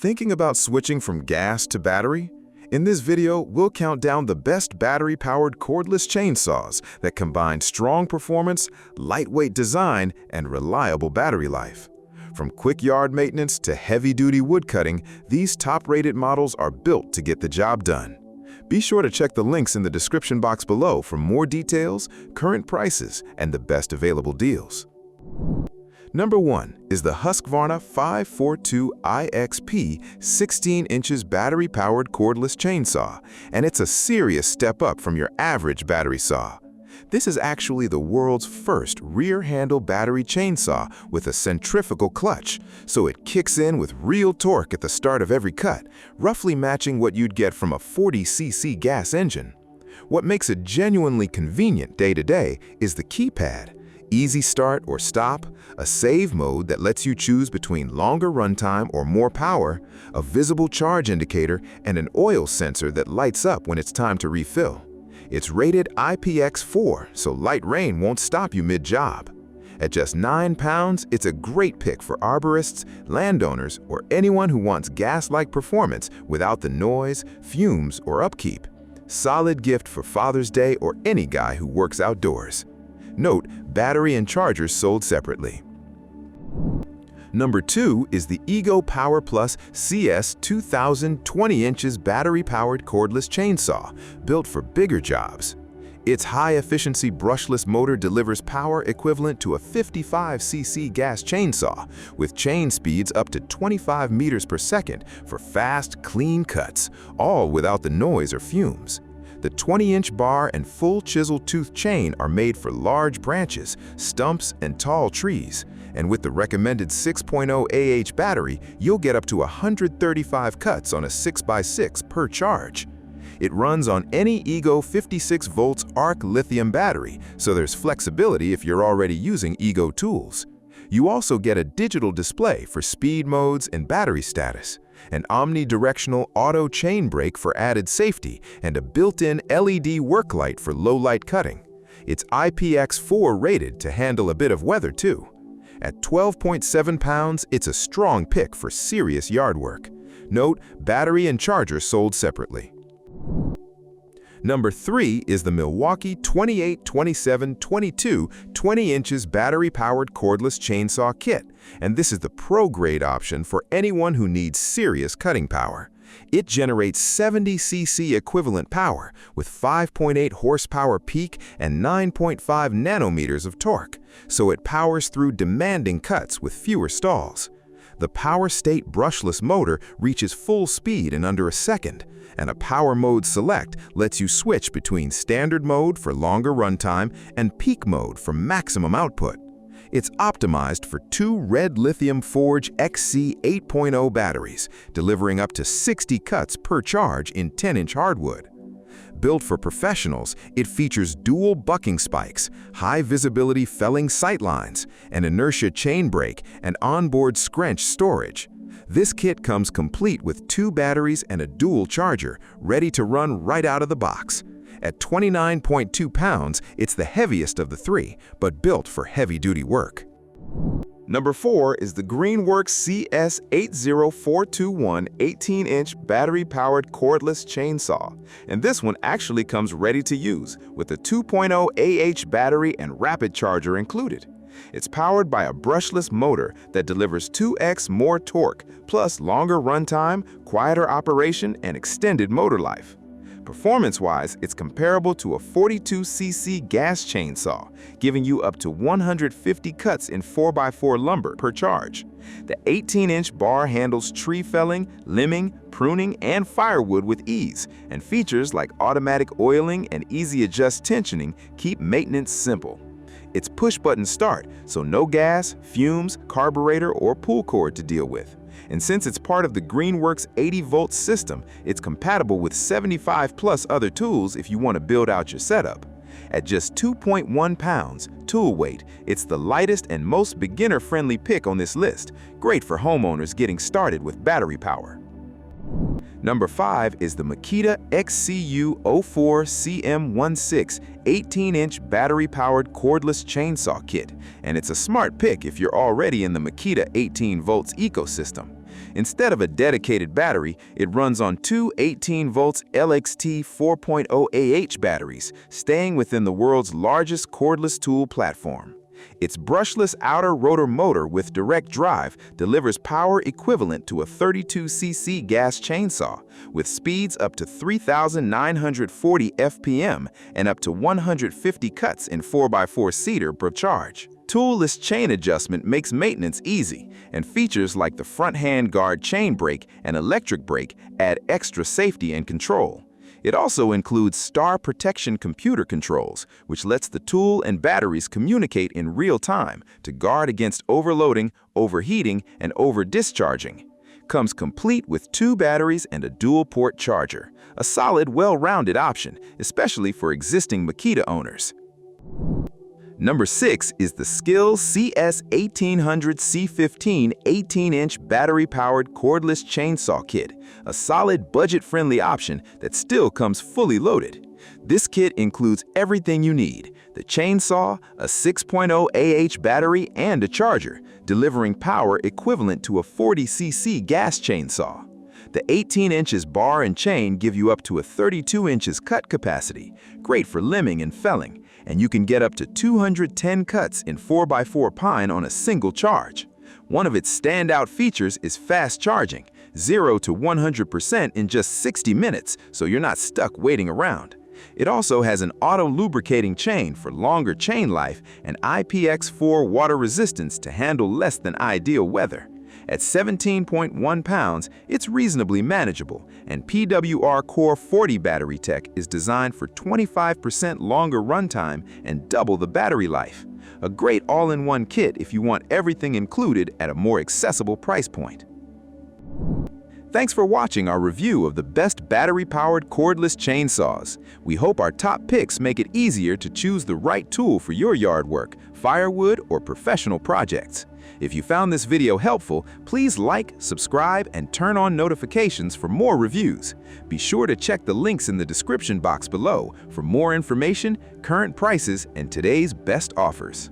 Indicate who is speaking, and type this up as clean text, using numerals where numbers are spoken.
Speaker 1: Thinking about switching from gas to battery? In this video, we'll count down the best battery-powered cordless chainsaws that combine strong performance, lightweight design, and reliable battery life. From quick yard maintenance to heavy-duty woodcutting, these top-rated models are built to get the job done. Be sure to check the links in the description box below for more details, current prices, and the best available deals. Number 1 is the Husqvarna 542iXP 16 inches battery-powered cordless chainsaw, and it's a serious step up from your average battery saw. This is actually the world's first rear-handle battery chainsaw with a centrifugal clutch, so it kicks in with real torque at the start of every cut, roughly matching what you'd get from a 40cc gas engine. What makes it genuinely convenient day-to-day is the keypad. Easy start or stop, a save mode that lets you choose between longer runtime or more power, a visible charge indicator, and an oil sensor that lights up when it's time to refill. It's rated IPX4, so light rain won't stop you mid-job. At just £9, it's a great pick for arborists, landowners, or anyone who wants gas-like performance without the noise, fumes, or upkeep. Solid gift for Father's Day or any guy who works outdoors. Note, battery and chargers sold separately. Number 2 is the Ego Power Plus CS 2000 20 inches battery-powered cordless chainsaw, built for bigger jobs. Its high-efficiency brushless motor delivers power equivalent to a 55cc gas chainsaw, with chain speeds up to 25 meters per second for fast, clean cuts, all without the noise or fumes. The 20-inch bar and full chisel tooth chain are made for large branches, stumps, and tall trees. And with the recommended 6.0 AH battery, you'll get up to 135 cuts on a 6x6 per charge. It runs on any Ego 56 volts ARC lithium battery, so there's flexibility if you're already using Ego tools. You also get a digital display for speed modes and battery status, an omnidirectional auto chain brake for added safety, and a built-in LED work light for low-light cutting. It's IPX4 rated to handle a bit of weather too. At 12.7 pounds, it's a strong pick for serious yard work. Note, battery and charger sold separately. Number 3 is the Milwaukee 28-27-22 20 inches battery-powered cordless chainsaw kit, and this is the pro-grade option for anyone who needs serious cutting power. It generates 70cc equivalent power with 5.8 horsepower peak and 9.5 nanometers of torque, so it powers through demanding cuts with fewer stalls. The Power State brushless motor reaches full speed in under a second, and a Power Mode Select lets you switch between standard mode for longer runtime and peak mode for maximum output. It's optimized for 2 red lithium Forge XC 8.0 batteries, delivering up to 60 cuts per charge in 10-inch hardwood. Built for professionals, it features dual bucking spikes, high-visibility felling sightlines, an inertia chain brake, and onboard scrench storage. This kit comes complete with 2 batteries and a dual charger, ready to run right out of the box. At 29.2 pounds, it's the heaviest of the 3, but built for heavy-duty work. Number 4 is the Greenworks CS80421 18-inch battery-powered cordless chainsaw, and this one actually comes ready to use with a 2.0 AH battery and rapid charger included. It's powered by a brushless motor that delivers 2x more torque, plus longer runtime, quieter operation, and extended motor life. Performance-wise, it's comparable to a 42cc gas chainsaw, giving you up to 150 cuts in 4x4 lumber per charge. The 18-inch bar handles tree felling, limbing, pruning, and firewood with ease, and features like automatic oiling and easy-adjust tensioning keep maintenance simple. It's push-button start, so no gas, fumes, carburetor, or pull cord to deal with. And since it's part of the Greenworks 80-volt system, it's compatible with 75+ other tools if you want to build out your setup. At just 2.1 pounds, tool weight, it's the lightest and most beginner-friendly pick on this list, great for homeowners getting started with battery power. Number 5 is the Makita XCU04CM16 18-inch battery-powered cordless chainsaw kit, and it's a smart pick if you're already in the Makita 18 volts ecosystem. Instead of a dedicated battery, it runs on two 18-volt LXT 4.0 AH batteries, staying within the world's largest cordless tool platform. Its brushless outer rotor motor with direct drive delivers power equivalent to a 32cc gas chainsaw, with speeds up to 3,940 FPM and up to 150 cuts in 4x4 cedar per charge. Toolless chain adjustment makes maintenance easy, and features like the front hand guard chain brake and electric brake add extra safety and control. It also includes star protection computer controls, which lets the tool and batteries communicate in real time to guard against overloading, overheating, and over-discharging. Comes complete with two batteries and a dual-port charger, a solid, well-rounded option, especially for existing Makita owners. Number 6 is the SKIL CS1800C15 18-inch battery-powered cordless chainsaw kit, a solid, budget-friendly option that still comes fully loaded. This kit includes everything you need: the chainsaw, a 6.0 AH battery, and a charger, delivering power equivalent to a 40cc gas chainsaw. The 18 inches bar and chain give you up to a 32 inches cut capacity, great for limbing and felling, and you can get up to 210 cuts in 4x4 pine on a single charge. One of its standout features is fast charging, 0 to 100% in just 60 minutes, so you're not stuck waiting around. It also has an auto-lubricating chain for longer chain life and IPX4 water resistance to handle less than ideal weather. At 17.1 pounds, it's reasonably manageable, and PWR Core 40 battery tech is designed for 25% longer runtime and double the battery life. A great all-in-one kit if you want everything included at a more accessible price point. Thanks for watching our review of the best battery-powered cordless chainsaws. We hope our top picks make it easier to choose the right tool for your yard work, firewood, or professional projects. If you found this video helpful, please like, subscribe, and turn on notifications for more reviews. Be sure to check the links in the description box below for more information, current prices, and today's best offers.